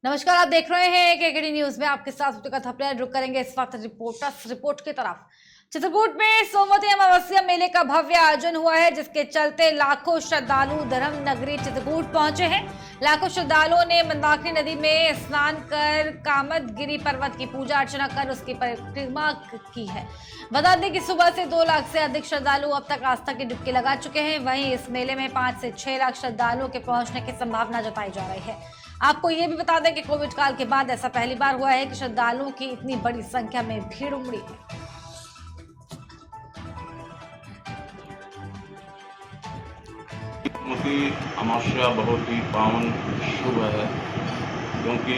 नमस्कार, आप देख रहे हैं केकेडी न्यूज में आपके साथ रुक करेंगे इस वक्त रिपोर्ट की तरफ। चित्रकूट में सोमवती अमावस्या मेले का भव्य आयोजन हुआ है, जिसके चलते लाखों श्रद्धालु धर्म नगरी चित्रकूट पहुंचे हैं। लाखों श्रद्धालुओं ने मंदाकिनी नदी में स्नान कर कामदगिरी पर्वत की पूजा अर्चना कर उसकी परिक्रमा की है। बता दें कि सुबह से 2 लाख से अधिक श्रद्धालु अब तक आस्था की डुबकी लगा चुके हैं। वहीं इस मेले में 5 से 6 लाख श्रद्धालुओं के पहुंचने की संभावना जताई जा रही है। आपको ये भी बता दें कि कोविड काल के बाद ऐसा पहली बार हुआ है कि श्रद्धालुओं की इतनी बड़ी संख्या में भीड़ उमड़ी है। सोमवती अमावस्या बहुत ही पावन शुभ है, क्योंकि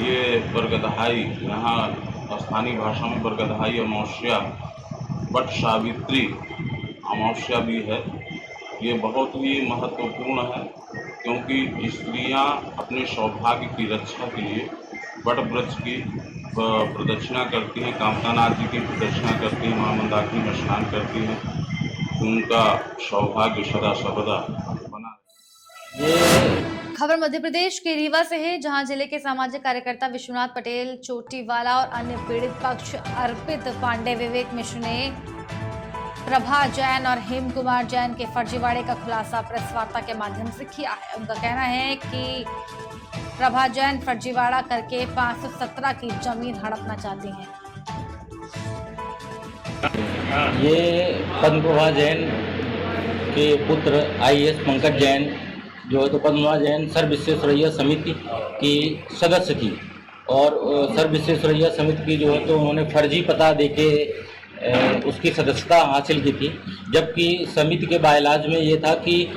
ये बरगदहाई, यहाँ स्थानीय भाषा में बरगदहाई अमावस्या वट सावित्री अमावस्या भी है। ये बहुत ही महत्वपूर्ण है, क्योंकि स्त्रियां अपने सौभाग्य की रक्षा के लिए वट वृक्ष की प्रदक्षिणा करती हैं, कामतानाथ जी की प्रदक्षिणा करती हैं, मां मंदाकिनी में स्नान करती हैं। उनका सौभाग्य सदा सर्वदा बना रहे। खबर मध्य प्रदेश के रीवा से है, जहां जिले के सामाजिक कार्यकर्ता विश्वनाथ पटेल चोटीवाला और अन्य पीड़ित पक्ष अर्पित पांडे, विवेक मिश्र ने प्रभा जैन और हेम कुमार जैन के फर्जीवाड़े का खुलासा प्रेस वार्ता के माध्यम से किया है। उनका कहना है कि प्रभा जैन फर्जीवाड़ा करके 517 की जमीन हड़पना चाहती हैं। ये पद्मप्रभा जैन के पुत्र आईएएस पंकज जैन जो है तो पद्मप्रभा जैन सर्व विश्वेश्वरैया समिति की सदस्य थी, और सर्व विश्वेश्वरैया समिति की जो है तो उन्होंने फर्जी पता देके उसकी सदस्यता हासिल की थी। जबकि समिति के बायलाज में ये था कि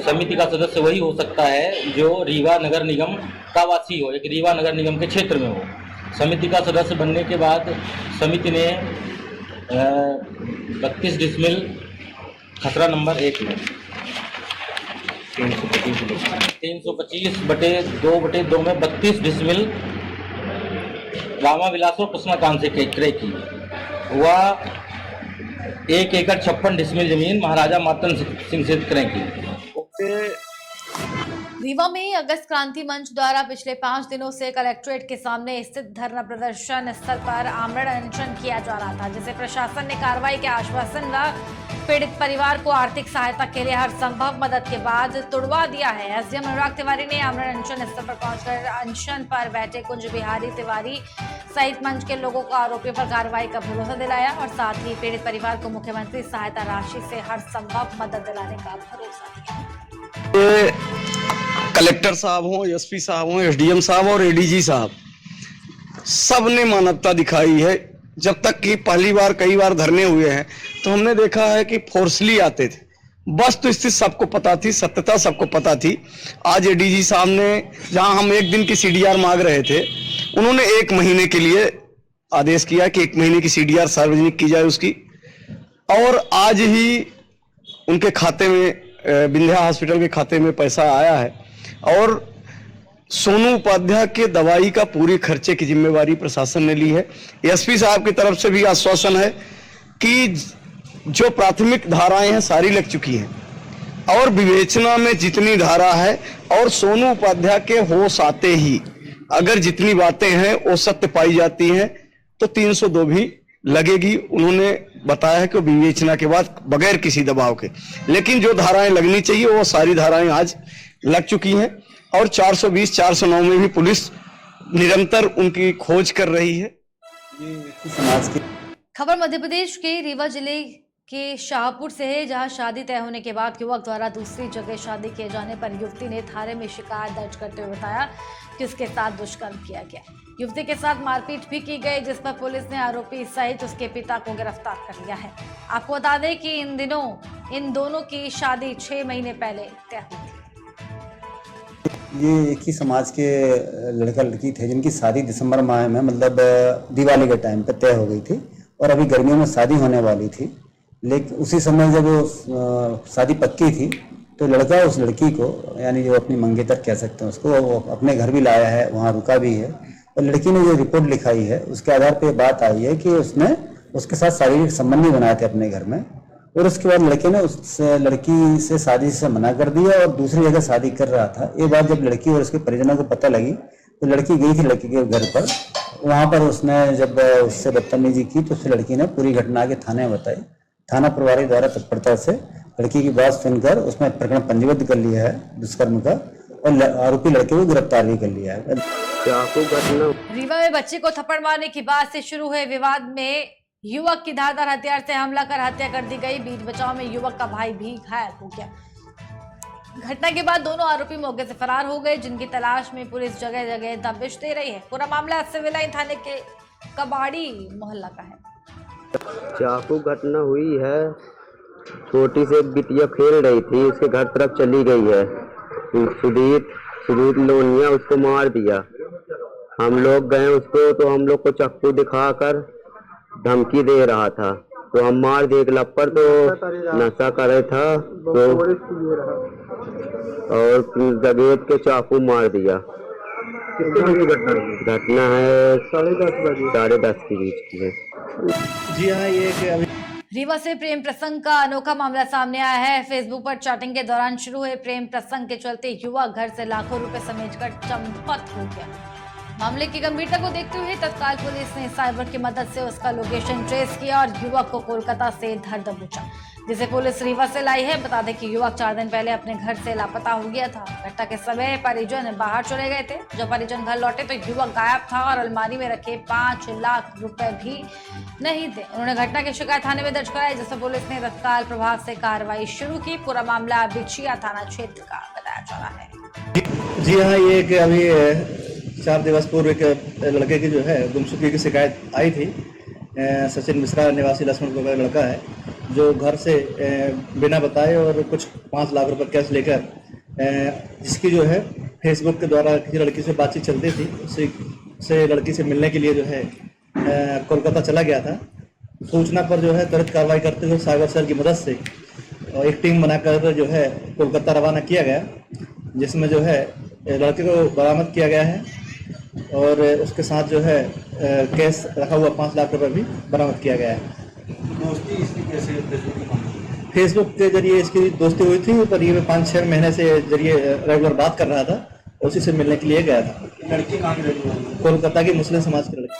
समिति का सदस्य वही हो सकता है जो रीवा नगर निगम का वासी हो, एक रीवा नगर निगम के क्षेत्र में हो। समिति का सदस्य बनने के बाद समिति ने 32 डिसमिल खसरा नंबर 1 में 325/2/2 में 32 डिसमिल रामा विलास और कृष्णाकांत से क्रय की। वह 1 एकड़ 56 डिसमिल जमीन महाराजा मातन सिंह से क्रय की। रीवा में अगस्त क्रांति मंच द्वारा पिछले 5 दिनों से कलेक्ट्रेट के सामने स्थित धरना प्रदर्शन स्थल पर आमरण अनशन किया जा रहा था, जिसे प्रशासन ने कार्रवाई के आश्वासन व पीड़ित परिवार को आर्थिक सहायता के लिए हर संभव मदद के बाद तुड़वा दिया है। एसडीएम अनुराग तिवारी ने आमरण अनशन स्थल पर पहुंचकर अनशन पर बैठे कुंज बिहारी तिवारी सहित मंच के लोगों को आरोपियों पर कार्रवाई का भरोसा दिलाया और साथ ही पीड़ित परिवार को मुख्यमंत्री सहायता राशि से हर संभव मदद दिलाने का भरोसा दिया। कलेक्टर साहब हों, एसपी साहब हों, एसडीएम साहब और एडीजी साहब, सब ने मानवता दिखाई है। जब तक कि पहली बार कई बार धरने हुए हैं तो हमने देखा है कि फोर्सली आते थे। वस्तु स्थिति सबको पता थी, सत्यता सबको पता थी। आज एडीजी साहब ने, जहां हम 1 दिन की सीडीआर मांग रहे थे, उन्होंने 1 महीने के लिए आदेश किया कि 1 महीने की सीडीआर सार्वजनिक की जाए उसकी। और आज ही उनके खाते में, विंध्या हॉस्पिटल के खाते में पैसा आया है, और सोनू उपाध्याय के दवाई का पूरी खर्चे की जिम्मेवारी प्रशासन ने ली है। एसपी साहब की तरफ से भी आश्वासन है कि जो प्राथमिक धाराएं हैं सारी लग चुकी हैं, और विवेचना में जितनी धारा है और सोनू उपाध्याय के होश आते ही अगर जितनी बातें हैं वो सत्य पाई जाती हैं तो 302 भी लगेगी। उन्होंने बताया है कि विवेचना के बाद बगैर किसी दबाव के, लेकिन जो धाराएं लगनी चाहिए वो सारी धाराएं आज लग चुकी हैं, और 420, 409 में भी पुलिस निरंतर उनकी खोज कर रही है। खबर मध्य प्रदेश के रीवा जिले के शाहपुर से है, जहां शादी तय होने के बाद युवक द्वारा दूसरी जगह शादी किए जाने पर युवती ने थाने में शिकायत दर्ज करते हुए बताया कि उसके साथ दुष्कर्म किया गया। युवती के साथ मारपीट भी की गई, जिस पर पुलिस ने आरोपी सहित उसके पिता को गिरफ्तार कर लिया है। आपको बता दें कि इन दिनों इन दोनों की शादी 6 महीने पहले तय हुई थी। ये एक ही समाज के लड़का लड़की थे जिनकी शादी दिसंबर माह में, मतलब दिवाली के टाइम पे तय हो गई थी, और अभी गर्मियों में शादी होने वाली थी। लेकिन उसी समय जब शादी पक्की थी तो लड़का उस लड़की को, यानी जो अपनी मंगेतर कह सकते हैं उसको, वो अपने घर भी लाया है, वहाँ रुका भी है, और लड़की ने जो रिपोर्ट लिखाई है उसके आधार पर बात आई है कि उसने उसके साथ शारीरिक संबंध भी बनाए थे अपने घर में, और उसके बाद लड़के ने उस लड़की से शादी से मना कर दिया और दूसरी जगह शादी कर रहा था। ये बात जब लड़की और उसके परिजनों को पता लगी तो लड़की गई थी लड़की के घर पर, वहाँ पर उसने जब उससे बदतमीजी की तो उस लड़की ने पूरी घटना आगे थाने में बताई। थाना प्रभारी द्वारा तत्परता से लड़की की बात सुनकर उसमें प्रकरण पंजीबद्ध कर लिया है दुष्कर्म का, और आरोपी लड़के को गिरफ्तार भी कर लिया है। रीवा में बच्चे को थप्पड़ मारने की बात से शुरू हुए विवाद में युवक की धारदार हथियार से हमला कर हत्या कर दी गई। बीच बचाव में युवक का भाई भी घायल हो गया। घटना के बाद दोनों आरोपी मौके से फरार हो गए, जिनकी तलाश में पुलिस जगह जगह दबिश दे रही है। पूरा मामला सिविल लाइन थाने के कबाड़ी मोहल्ला का है। चाकू घटना हुई है, छोटी से बिटिया खेल रही थी, उसके घर तरफ चली गई है, सुदीप लोनिया उसको मार दिया। हम लोग गए उसको, तो हम लोग को चाकू दिखाकर धमकी दे रहा था, तो हम मार दिए। लप्पर तो नशा कर रहा था, तो और जगेत के चाकू मार दिया। घटना है 10:30 के बीच की है। जी हाँ, ये रीवा से प्रेम प्रसंग का अनोखा मामला सामने आया है। फेसबुक पर चैटिंग के दौरान शुरू हुए प्रेम प्रसंग के चलते युवक घर से लाखों रुपए समेटकर चंपत हो गया। मामले की गंभीरता को देखते हुए तत्काल पुलिस ने साइबर की मदद से उसका लोकेशन ट्रेस किया और युवक को कोलकाता से धर दबोचा, जिसे पुलिस रीवा से लाई है। बता दें कि युवक 4 दिन पहले अपने घर से लापता हो गया था। घटना के समय परिजन बाहर चले गए थे। जब परिजन घर लौटे तो युवक गायब था और अलमारी में रखे 5 लाख रुपए भी नहीं थे। उन्होंने घटना की शिकायत थाने में दर्ज कराई, जिससे पुलिस ने तत्काल प्रभाव से कार्रवाई शुरू की। पूरा मामला बिछिया थाना क्षेत्र का बताया जा रहा है। जी हाँ, ये कि अभी 4 दिवस पूर्व एक लड़के की जो है गुमशुदगी की शिकायत आई थी। सचिन मिश्रा निवासी लक्ष्मणपुर का लड़का है, जो घर से बिना बताए और कुछ 5 लाख रुपए कैश लेकर, जिसकी जो है फेसबुक के द्वारा किसी लड़की से बातचीत चलती थी, उससे लड़की से मिलने के लिए जो है कोलकाता चला गया था। सूचना पर जो है त्वरित कार्रवाई करते हुए साइबर सेल की मदद से एक टीम बनाकर जो है कोलकाता रवाना किया गया, जिसमें जो है लड़के को बरामद किया गया है और उसके साथ जो है कैश रखा हुआ 5 लाख रुपए भी बरामद किया गया है। दोस्ती इसकी कैसे फेसबुक के जरिए इसकी दोस्ती हुई थी, पर ये 5-6 महीने से जरिए रेगुलर बात कर रहा था, उसी से मिलने के लिए गया था। लड़की कहाँ की रहती है? कोलकाता की मुस्लिम समाज की लड़की।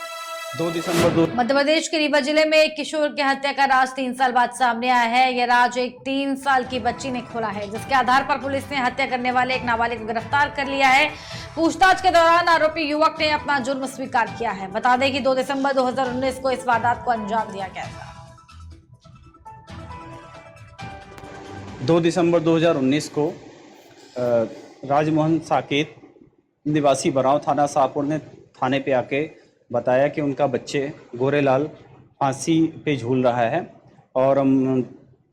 2 दिसंबर मध्य प्रदेश के रीवा जिले में एक किशोर की हत्या का राज 3 साल बाद सामने आया है। यह राज एक 3 साल की बच्ची ने खोला है, जिसके आधार पर पुलिस ने हत्या करने वाले एक नाबालिग को गिरफ्तार कर लिया है। पूछताछ के दौरान आरोपी युवक ने अपना जुर्म स्वीकार किया है। बता दें कि 2 दिसंबर 2019 को इस वारदात को अंजाम दिया गया था। 2 दिसंबर 2019 को राजमोहन साकेत निवासी बराव थाना शाहपुर ने थाने पे आके बताया कि उनका बच्चे गोरेलाल फांसी पे झूल रहा है और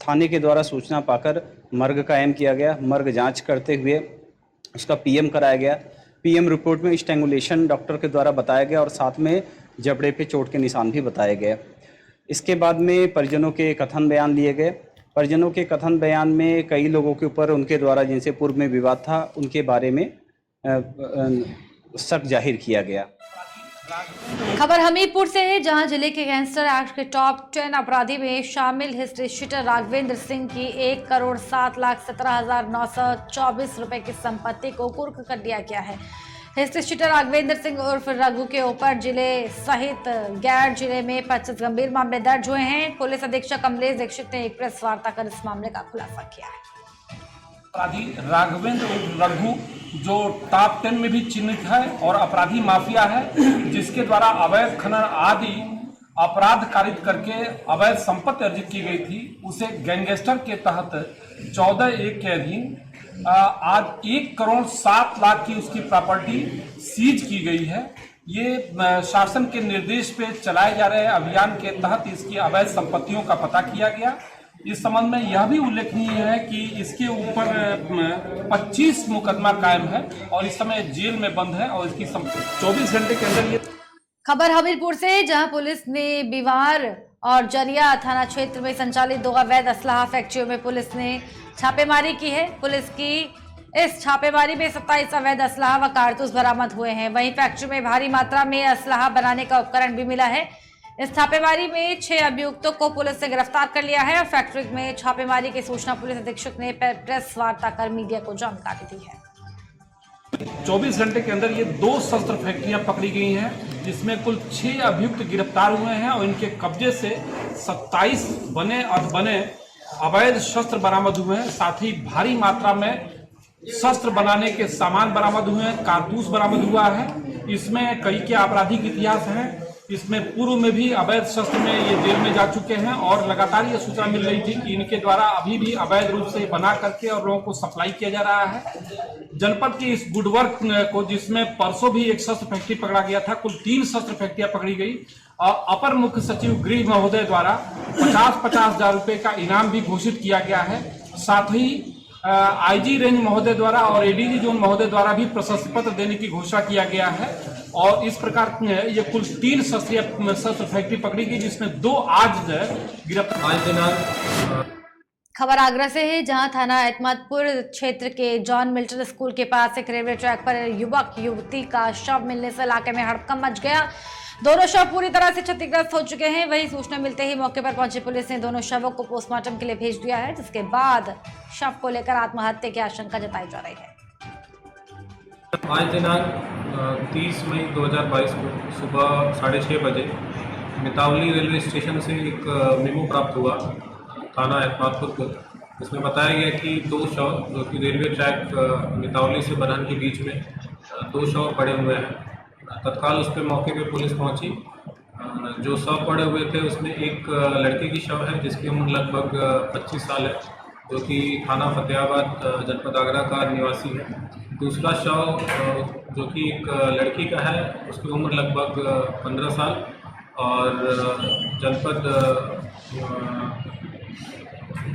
थाने के द्वारा सूचना पाकर मर्ग कायम किया गया। मर्ग जांच करते हुए उसका पीएम कराया गया। पीएम रिपोर्ट में स्ट्रैंगुलेशन डॉक्टर के द्वारा बताया गया और साथ में जबड़े पे चोट के निशान भी बताए गए। इसके बाद में परिजनों के कथन बयान लिए गए। परिजनों के कथन बयान में कई लोगों के ऊपर उनके द्वारा जिनसे पूर्व में विवाद था, उनके बारे में शक जाहिर किया गया। खबर हमीरपुर से है, जहां जिले के गैंगस्टर एक्ट के टॉप 10 अपराधी में शामिल हिस्ट्री शीटर राघवेंद्र सिंह की 1,07,17,924 रुपए की संपत्ति को कुर्क कर दिया गया है। हिस्ट्री शीटर राघवेंद्र सिंह उर्फ रघु के ऊपर जिले सहित गैर जिले में 25 गंभीर मामले दर्ज हुए हैं। पुलिस अधीक्षक कमलेश दीक्षित ने एक प्रेस वार्ता कर इस मामले का खुलासा किया है। अपराधी राघवेंद्र उर्फ रघु जो टॉप 10 में भी चिन्हित है और अपराधी माफिया है, जिसके द्वारा अवैध खनन आदि अपराध कारित करके अवैध संपत्ति अर्जित की गई थी, उसे गैंगस्टर के तहत 14(1) के अधीन आज 1,07,00,000 की उसकी प्रॉपर्टी सीज की गई है। ये शासन के निर्देश पे चलाए जा रहे अभियान के तहत इसकी अवैध संपत्तियों का पता किया गया। इस संबंध में यह भी उल्लेखनीय है कि इसके ऊपर 25 मुकदमा कायम है और इस समय जेल में बंद है और इसकी 24 घंटे के अंदर ये। खबर हमीरपुर से, जहां पुलिस ने बिवार और जरिया थाना क्षेत्र में संचालित 2 अवैध असलाहा फैक्ट्रियों में पुलिस ने छापेमारी की है। पुलिस की इस छापेमारी में 27 अवैध असलाहा व कारतूस बरामद हुए हैं। वहीं फैक्ट्री में भारी मात्रा में असलाहा बनाने का उपकरण भी मिला है। इस छापेमारी में 6 अभियुक्तों को पुलिस ने गिरफ्तार कर लिया है और फैक्ट्री में छापेमारी की सूचना पुलिस अधीक्षक ने प्रेस वार्ता कर मीडिया को जानकारी दी है। 24 घंटे के अंदर ये 2 शस्त्र फैक्ट्रियां पकड़ी गई हैं, जिसमें कुल 6 अभियुक्त गिरफ्तार हुए हैं और इनके कब्जे से 27 बने अवैध शस्त्र बरामद हुए हैं। साथ ही भारी मात्रा में शस्त्र बनाने के सामान बरामद हुए हैं, कारतूस बरामद हुआ है। इसमें कई के आपराधिक इतिहास हैं। इसमें पूर्व में भी अवैध शस्त्र में ये जेल में जा चुके हैं और लगातार ये सूचना मिल रही थी कि इनके द्वारा अभी भी अवैध रूप से बना करके और लोगों को सप्लाई किया जा रहा है। जनपद की इस गुडवर्क को, जिसमें परसों भी एक शस्त्र फैक्ट्री पकड़ा गया था, कुल 3 शस्त्र फैक्ट्रियां पकड़ी गई और अपर मुख्य सचिव गृह महोदय द्वारा 50-50 हजार रुपए का इनाम भी घोषित किया गया है। साथ ही आईजी रेंज महोदय द्वारा और एडीजी जोन महोदय द्वारा भी प्रशस्ति पत्र देने की घोषणा किया गया है और इस प्रकार ये कुल 3 शस्त्र फैक्ट्री पकड़ी गई, जिसमें 2 आज गिरफ्तार। खबर आगरा से है, जहां थाना एतमादपुर क्षेत्र के जॉन मिल्टन स्कूल के पास एक रेलवे ट्रैक पर युवक युवती का शव मिलने से इलाके में हड़कंप मच गया। दोनों शव पूरी तरह से क्षतिग्रस्त हो चुके हैं। वहीं सूचना मिलते ही मौके पर पहुंची पुलिस ने दोनों शवों को पोस्टमार्टम के लिए भेज दिया है, जिसके बाद शव को लेकर आत्महत्या की आशंका जताई जा रही है। आज दिनांक 30 मई 2022 को सुबह 6:30 बजे मितावली रेलवे स्टेशन से एक मेमो प्राप्त हुआ थाना एतमादपुर को। इसमें बताया गया कि 2 शव जो कि रेलवे ट्रैक मितावली से बरहन के बीच में 2 शव पड़े हुए हैं। तत्काल उस पर मौके पे पुलिस पहुंची। जो शव पड़े हुए थे उसमें एक लड़के की शव है जिसकी उम्र लगभग 25 साल है, जो कि थाना फतेहाबाद जनपद आगरा का निवासी है। दूसरा शव जो कि एक लड़की का है, उसकी उम्र लगभग 15 साल और जनपद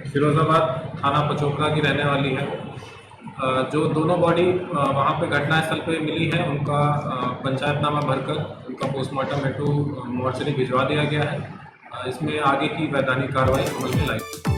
फिरोजाबाद थाना पचोकड़ा की रहने वाली है। जो दोनों बॉडी वहाँ पे घटनास्थल पे मिली है, उनका पंचायतनामा भरकर उनका पोस्टमार्टम हेतु मोर्चरी भिजवा दिया गया है। इसमें आगे की वैधानिक कार्रवाई अमल में लाई।